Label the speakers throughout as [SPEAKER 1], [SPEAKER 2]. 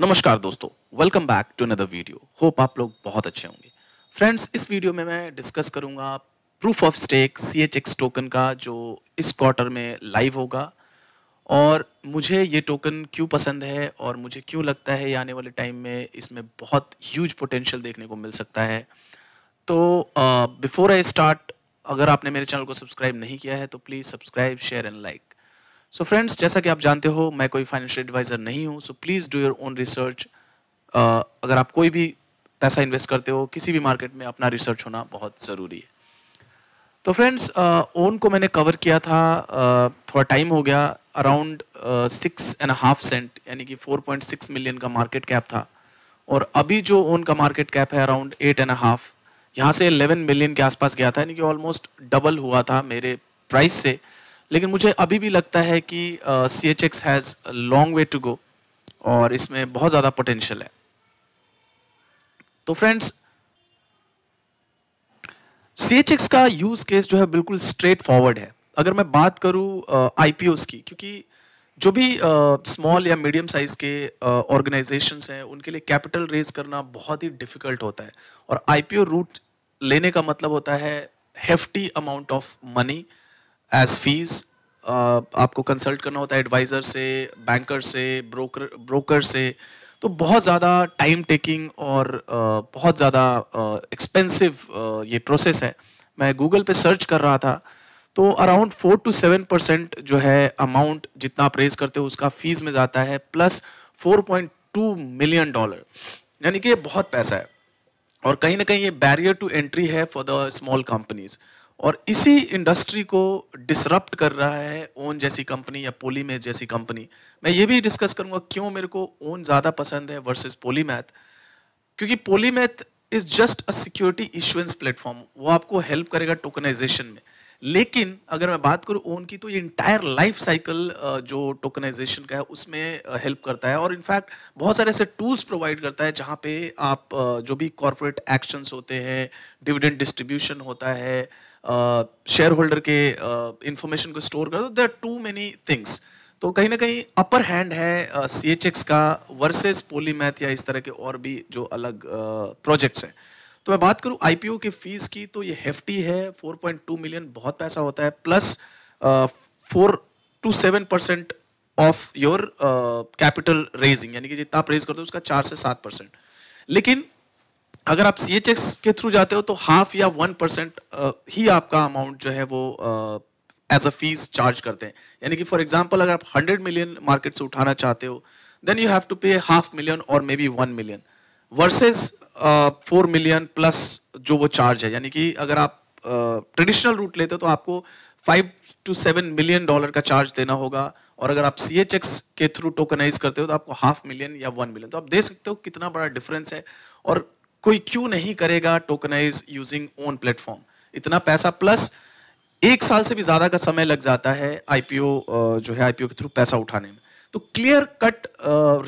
[SPEAKER 1] नमस्कार दोस्तों, welcome back to another video. Hope आप लोग बहुत अच्छे होंगे। फ्रेंड्स, इस वीडियो में मैं डिस्कस करूंगा proof of stake CHX token का जो इस क्वार्टर में लाइव होगा और मुझे ये टोकन क्यों पसंद है और मुझे क्यों लगता है ये आने वाले टाइम में इसमें बहुत ह्यूज पोटेंशियल देखने को मिल सकता है। तो बिफोर आई स्टार्ट, अगर आपने मेरे चैनल को सब्सक्राइब नहीं किया है तो please subscribe, share and like. So friends, जैसा कि आप जानते हो मैं कोई फाइनेंशियल एडवाइज़र नहीं हूँ, so please do your own research. अगर आप कोई भी पैसा इन्वेस्ट करते हो किसी भी मार्केट में, अपना रिसर्च होना बहुत ज़रूरी है। तो फ्रेंड्स, ओन को मैंने कवर किया था, थोड़ा टाइम हो गया, अराउंड 6.5 सेंट यानी कि 4.6 मिलियन का मार्केट कैप था। और अभी जो ओन का मार्केट कैप है अराउंड 8.5, यहाँ से 11 मिलियन के आसपास गया था, यानी कि ऑलमोस्ट डबल हुआ था मेरे प्राइस से। लेकिन मुझे अभी भी लगता है कि CHX has long way to go और इसमें बहुत ज़्यादा पोटेंशियल है। तो फ्रेंड्स, CHX का यूज केस जो है बिल्कुल स्ट्रेट फॉरवर्ड है। अगर मैं बात करूं IPOs की, क्योंकि जो भी स्मॉल या मीडियम साइज के ऑर्गेनाइजेशंस हैं उनके लिए कैपिटल रेज करना बहुत ही डिफिकल्ट होता है। और IPO रूट लेने का मतलब होता है hefty amount of money as fees. आपको कंसल्ट करना होता है एडवाइज़र से, बैंकर से, ब्रोकर से। तो बहुत ज़्यादा टाइम टेकिंग और बहुत ज़्यादा एक्सपेंसिव ये प्रोसेस है। मैं गूगल पे सर्च कर रहा था तो अराउंड 4 to 7% जो है अमाउंट जितना आप रेज करते हो उसका फीस में जाता है, प्लस $4.2 मिलियन, यानी कि ये बहुत पैसा है। और कहीं ना कहीं ये बैरियर टू एंट्री है फॉर द स्मॉल कंपनीज। और इसी इंडस्ट्री को डिसरप्ट कर रहा है ओन जैसी कंपनी या पोलीमैथ जैसी कंपनी। मैं ये भी डिस्कस करूंगा क्यों मेरे को ओन ज़्यादा पसंद है वर्सेस पोलीमैथ। क्योंकि polymath is just a security issuance platform, वो आपको हेल्प करेगा टोकनाइजेशन में। लेकिन अगर मैं बात करूं ओन की, तो ये इंटायर लाइफ साइकिल जो टोकनाइजेशन का है उसमें हेल्प करता है। और इनफैक्ट बहुत सारे ऐसे टूल्स प्रोवाइड करता है जहां पे आप जो भी कॉर्पोरेट एक्शंस होते हैं, डिविडेंड डिस्ट्रीब्यूशन होता है, शेयर होल्डर के इंफॉर्मेशन को स्टोर कर दो, there are too many things. तो कहीं ना कहीं अपर हैंड है CHX का वर्सेस पोलीमैथ या इस तरह के और भी जो अलग प्रोजेक्ट्स हैं। तो मैं बात करूं IPO के फीस की, तो ये हेफ्टी है। 4.2 मिलियन बहुत पैसा होता है, plus 4 to 7% of your capital raising, यानी कि जितना आप रेज करते हो उसका 4 से 7%। लेकिन अगर आप CHX के थ्रू जाते हो तो हाफ या 1% ही आपका अमाउंट जो है वो एज अ फीस चार्ज करते हैं। यानी कि फॉर एग्जांपल अगर आप 100 मिलियन मार्केट से उठाना चाहते हो, देन यू हैव टू पे $500,000 और may be 1 million, versus 4 million plus जो वो चार्ज है। यानी कि अगर आप ट्रेडिशनल रूट लेते हो तो आपको $5 to 7 मिलियन का चार्ज देना होगा, और अगर आप CHX के थ्रू टोकनाइज करते हो तो आपको $500,000 या 1 मिलियन। तो आप देख सकते हो कितना बड़ा डिफरेंस है। और कोई क्यों नहीं करेगा टोकनाइज यूजिंग ओन प्लेटफॉर्म। इतना पैसा प्लस 1 साल से भी ज्यादा का समय लग जाता है IPO जो है IPO के थ्रू पैसा उठाने में। तो क्लियर कट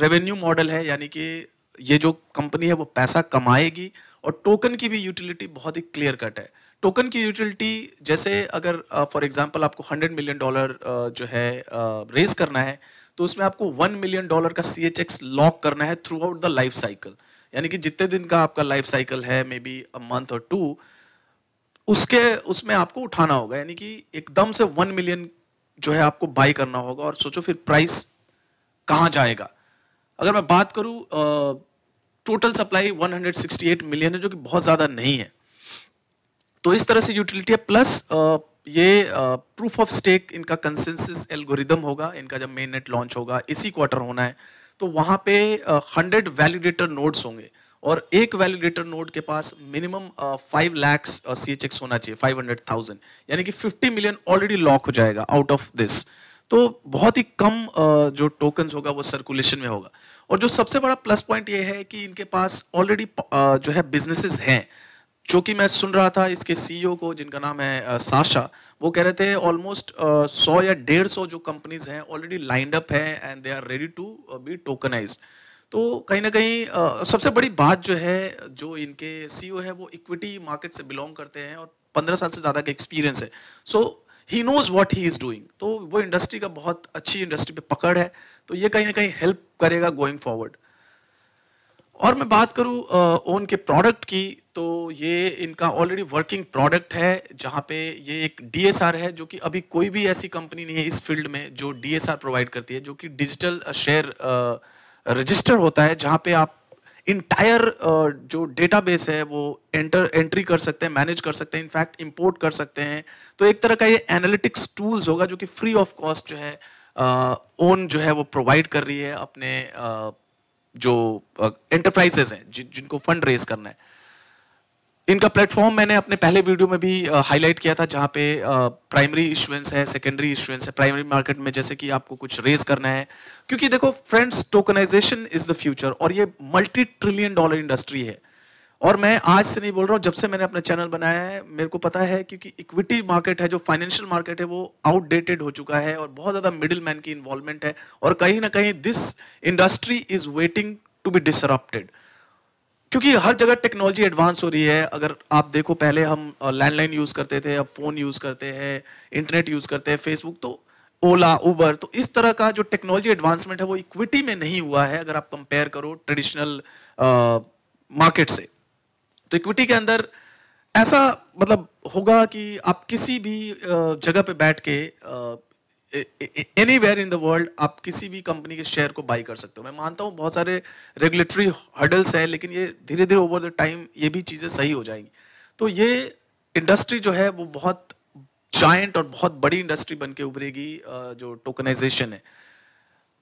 [SPEAKER 1] रेवेन्यू मॉडल है, यानी कि ये जो कंपनी है वो पैसा कमाएगी। और टोकन की भी यूटिलिटी बहुत ही क्लियर कट है। टोकन की यूटिलिटी जैसे अगर फॉर एग्जांपल आपको $100 मिलियन जो है रेज करना है, तो उसमें आपको $1 मिलियन का CHX लॉक करना है through out the life cycle. यानी कि जितने दिन का आपका लाइफ साइकिल है, मे बी अ मंथ और 2, उसके उसमें आपको उठाना होगा। यानी कि एकदम से 1 मिलियन जो है आपको बाई करना होगा। और सोचो फिर प्राइस कहाँ जाएगा। अगर मैं बात करूं, टोटल सप्लाई 168 मिलियन है, जो कि बहुत ज्यादा नहीं है। तो इस तरह से यूटिलिटी है। प्लस ये प्रूफ ऑफ स्टेक इनका कंसेंसस एल्गोरिदम होगा। इनका जब मेन नेट लॉन्च होगा, इसी क्वार्टर होना है, तो वहां पे 100 वैलिडेटर नोड्स होंगे। और एक वैलिडेटर नोड के पास मिनिमम 5 लाख CHX होना चाहिए, 500,000, यानी कि 50 मिलियन ऑलरेडी लॉक हो जाएगा आउट ऑफ दिस। तो बहुत ही कम जो टोकन्स होगा वो सर्कुलेशन में होगा। और जो सबसे बड़ा प्लस पॉइंट ये है कि इनके पास ऑलरेडी जो है बिजनेसेस हैं। जो कि मैं सुन रहा था इसके CEO को, जिनका नाम है साशा, वो कह रहे थे ऑलमोस्ट 100 या 150 जो कंपनीज हैं ऑलरेडी लाइंड अप है and they are ready to be tokenized. तो कहीं ना कहीं सबसे बड़ी बात जो है, जो इनके CEO है वो इक्विटी मार्केट से बिलोंग करते हैं और 15 साल से ज़्यादा का एक्सपीरियंस है। So he knows what he is doing. तो वो इंडस्ट्री का बहुत अच्छी इंडस्ट्री पे पकड़ है। तो ये कहीं ना कहीं हेल्प करेगा गोइंग फॉरवर्ड। और मैं बात करूं ओन के प्रोडक्ट की, तो ये इनका ऑलरेडी वर्किंग प्रोडक्ट है, जहां पे ये एक डीएसआर है, जो कि अभी कोई भी ऐसी कंपनी नहीं है इस फील्ड में जो डीएसआर प्रोवाइड करती है, जो कि डिजिटल शेयर रजिस्टर होता है, जहां पे आप इंटायर जो डेटाबेस है वो एंट्री कर सकते हैं, मैनेज कर सकते हैं, इनफैक्ट इंपोर्ट कर सकते हैं। तो एक तरह का ये एनालिटिक्स टूल्स होगा जो कि फ्री ऑफ कॉस्ट जो है ओन जो है वो प्रोवाइड कर रही है अपने जो एंटरप्राइजेस हैं जिनको फंड रेज करना है। इनका प्लेटफॉर्म मैंने अपने पहले वीडियो में भी हाईलाइट किया था, जहां पे प्राइमरी इशुएंस है, सेकेंडरी इशुएंस है प्राइमरी मार्केट में, जैसे कि आपको कुछ रेज करना है। क्योंकि देखो friends, tokenization is the future, और ये मल्टी ट्रिलियन डॉलर इंडस्ट्री है। और मैं आज से नहीं बोल रहा हूँ, जब से मैंने अपना चैनल बनाया है मेरे को पता है, क्योंकि इक्विटी मार्केट है, जो फाइनेंशियल मार्केट है, वो आउटडेटेड हो चुका है और बहुत ज्यादा मिडिल मैन की इन्वॉल्वमेंट है, और कहीं ना कहीं this industry is waiting to be disrupted. क्योंकि हर जगह टेक्नोलॉजी एडवांस हो रही है। अगर आप देखो, पहले हम लैंडलाइन यूज करते थे, अब फोन यूज करते हैं, इंटरनेट यूज करते हैं, फेसबुक, तो ओला, उबर, तो इस तरह का जो टेक्नोलॉजी एडवांसमेंट है वो इक्विटी में नहीं हुआ है अगर आप कंपेयर करो ट्रेडिशनल मार्केट से। तो इक्विटी के अंदर ऐसा मतलब होगा कि आप किसी भी जगह पे बैठ के एनीवेयर इन द वर्ल्ड आप किसी भी कंपनी के शेयर को बाई कर सकते हो। मैं मानता हूँ बहुत सारे रेगुलेटरी हर्डल्स है, लेकिन ये धीरे धीरे ओवर द टाइम ये भी चीज़ें सही हो जाएंगी। तो ये इंडस्ट्री जो है वो बहुत जायंट और बहुत बड़ी इंडस्ट्री बन के उभरेगी, जो टोकनाइजेशन है।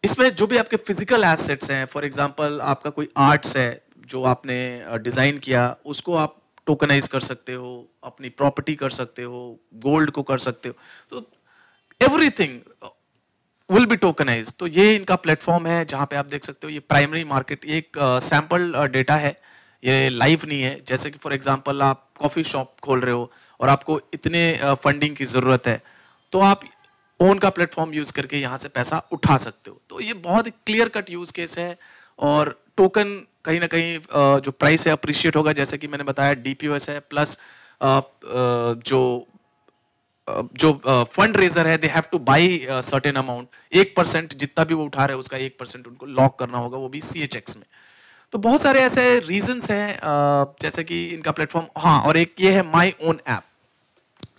[SPEAKER 1] इसमें जो भी आपके फिजिकल एसेट्स हैं, फॉर एग्जांपल आपका कोई आर्ट्स है जो आपने डिज़ाइन किया, उसको आप टोकनाइज कर सकते हो, अपनी प्रॉपर्टी कर सकते हो, गोल्ड को कर सकते हो, तो एवरीथिंग विल बी टोकनाइज। तो ये इनका प्लेटफॉर्म है जहां पे आप देख सकते हो ये प्राइमरी मार्केट, एक सैंपल डेटा है, ये लाइव नहीं है। जैसे कि फॉर एग्जांपल आप कॉफी शॉप खोल रहे हो और आपको इतने फंडिंग की जरूरत है, तो आप ओन का प्लेटफॉर्म यूज करके यहाँ से पैसा उठा सकते हो। तो ये बहुत क्लियर कट यूज केस है, और टोकन कहीं ना कहीं जो प्राइस है अप्रिशिएट होगा, जैसे कि मैंने बताया डीपीओएस है, प्लस जो फंड रेजर है, they have two by certain amount, 1% जितना भी वो उठा रहे हैं उसका 1% उनको लॉक करना होगा, वो भी सीएचएक्स में। तो बहुत सारे ऐसे रीजंस हैं, जैसे कि इनका प्लेटफॉर्म, हाँ, और एक ये है my own app.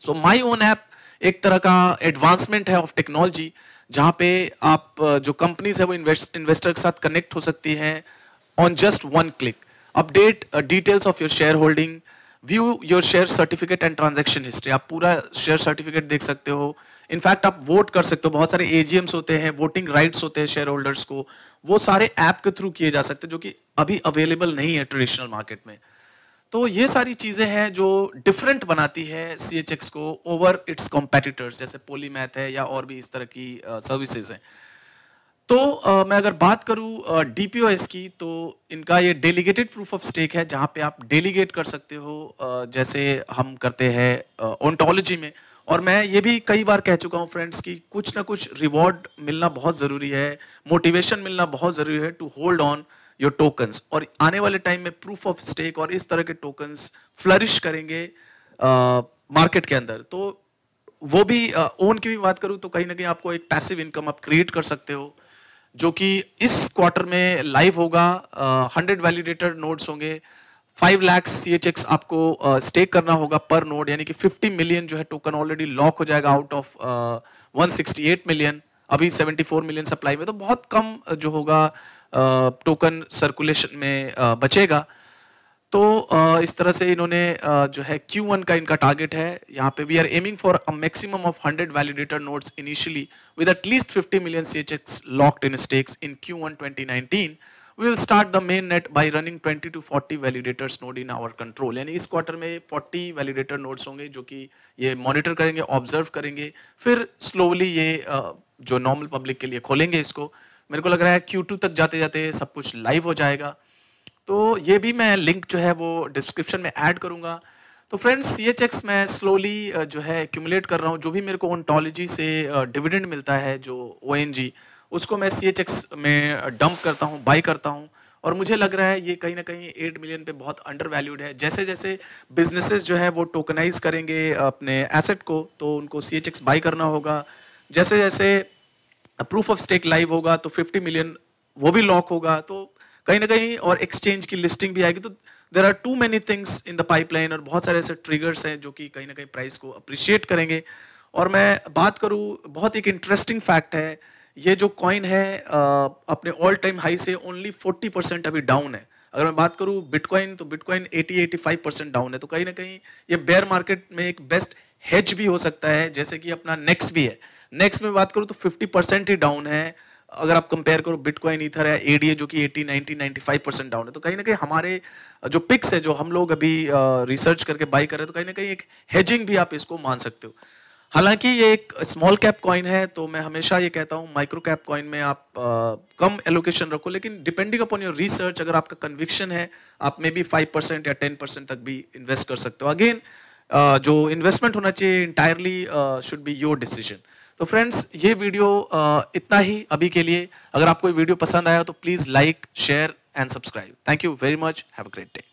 [SPEAKER 1] So my own app एक तरह का एडवांसमेंट है ऑफ टेक्नोलॉजी, जहां पे आप जो कंपनीज है वो इन्वेस्टर के साथ कनेक्ट हो सकती हैं on just one click. Update details of your share holding, view your share certificate and transaction history, आप पूरा शेयर सर्टिफिकेट देख सकते हो। इनफैक्ट आप वोट कर सकते हो, बहुत सारे एजीएम्स होते हैं, वोटिंग राइट्स होते हैं शेयर होल्डर्स को, वो सारे ऐप के थ्रू किए जा सकते हैं, जो कि अभी अवेलेबल नहीं है ट्रेडिशनल मार्केट में। तो ये सारी चीजें हैं जो डिफरेंट बनाती है सीएचएक्स को ओवर इट्स कॉम्पिटिटर्स, जैसे पॉलीमैथ है या और भी इस तरह की सर्विसेज हैं। तो मैं अगर बात करूं डीपीओएस की, तो इनका ये डेलीगेटेड प्रूफ ऑफ स्टेक है, जहां पे आप डेलीगेट कर सकते हो, जैसे हम करते हैं ओंटोलॉजी में। और मैं ये भी कई बार कह चुका हूं फ्रेंड्स कि कुछ ना कुछ रिवॉर्ड मिलना बहुत ज़रूरी है, मोटिवेशन मिलना बहुत ज़रूरी है to hold on your tokens. और आने वाले टाइम में प्रूफ ऑफ स्टेक और इस तरह के टोकन्स फ्लरिश करेंगे मार्केट के अंदर। तो वो भी ओन की भी बात करूं तो कहीं ना कहीं आपको एक पैसिव इनकम आप क्रिएट कर सकते हो, जो कि इस क्वार्टर में लाइव होगा। 100 वैलिडेटर नोड्स होंगे, 5 लाख सीएचएक्स आपको स्टेक करना होगा पर नोड, यानी कि 50 मिलियन जो है टोकन ऑलरेडी लॉक हो जाएगा आउट ऑफ 168 मिलियन, अभी 74 मिलियन सप्लाई में। तो बहुत कम जो होगा टोकन सर्कुलेशन में बचेगा। तो इस तरह से इन्होंने जो है Q1 का इनका टारगेट है, यहाँ पे we are aiming for a maximum of 100 validator nodes initially with at least 50 million CHX locked in stakes in Q1 2019। We will start the main net by running 20 to 40 validators node in our control। यानी इस quarter में 40 validator nodes होंगे जो कि ये monitor करेंगे, observe करेंगे, फिर स्लोली ये जो नॉर्मल पब्लिक के लिए खोलेंगे इसको। मेरे को लग रहा है Q2 तक जाते जाते सब कुछ लाइव हो जाएगा। तो ये भी मैं लिंक जो है वो डिस्क्रिप्शन में ऐड करूंगा। तो फ्रेंड्स, सीएचएक्स मैं स्लोली जो है एक्यूमुलेट कर रहा हूँ, जो भी मेरे को ओंटोलॉजी से डिविडेंड मिलता है, जो ओएनजी, उसको मैं सीएचएक्स में डंप करता हूँ, बाई करता हूँ। और मुझे लग रहा है ये कहीं ना कहीं 8 मिलियन पे बहुत अंडर वैल्यूड है। जैसे जैसे बिजनेसेस जो है वो टोकनाइज करेंगे अपने एसेट को, तो उनको सीएचएक्स बाई करना होगा। जैसे जैसे प्रूफ ऑफ स्टेक लाइव होगा तो 50 मिलियन वो भी लॉक होगा। तो कहीं ना कहीं, और एक्सचेंज की लिस्टिंग भी आएगी, तो there are too many things in the pipeline, और बहुत सारे ऐसे ट्रिगर्स हैं जो कि कहीं ना कहीं प्राइस को अप्रिशिएट करेंगे। और मैं बात करूं, बहुत एक इंटरेस्टिंग फैक्ट है, ये जो कॉइन है अपने ऑल टाइम हाई से ओनली 40% अभी डाउन है। अगर मैं बात करूं बिटकॉइन, तो बिटकॉइन 80-85% डाउन है। तो कहीं ना कहीं ये बेयर मार्केट में एक बेस्ट हेज भी हो सकता है, जैसे कि अपना नेक्स्ट भी है। नेक्स्ट में बात करूं तो 50% ही डाउन है, अगर आप कंपेयर करो बिटकॉइन, ईथर है, एडीए जो कि 80-90-95% डाउन है। तो कहीं ना कहीं हमारे जो पिक्स है, जो हम लोग अभी रिसर्च करके बाई कर रहे हैं, तो कहीं ना कहीं एक हेजिंग भी आप इसको मान सकते हो। हालांकि ये एक स्मॉल कैप कॉइन है, तो मैं हमेशा ये कहता हूँ माइक्रो कैप कॉइन में आप कम एलोकेशन रखो, लेकिन डिपेंडिंग अपॉन योर रिसर्च, अगर आपका कन्विक्शन है, आप मे बी 5% या 10% तक भी इन्वेस्ट कर सकते हो। अगेन जो इन्वेस्टमेंट होना चाहिए entirely should be your decision. तो फ्रेंड्स, ये वीडियो इतना ही अभी के लिए। अगर आपको ये वीडियो पसंद आया तो please like, share and subscribe. Thank you very much, have a great day.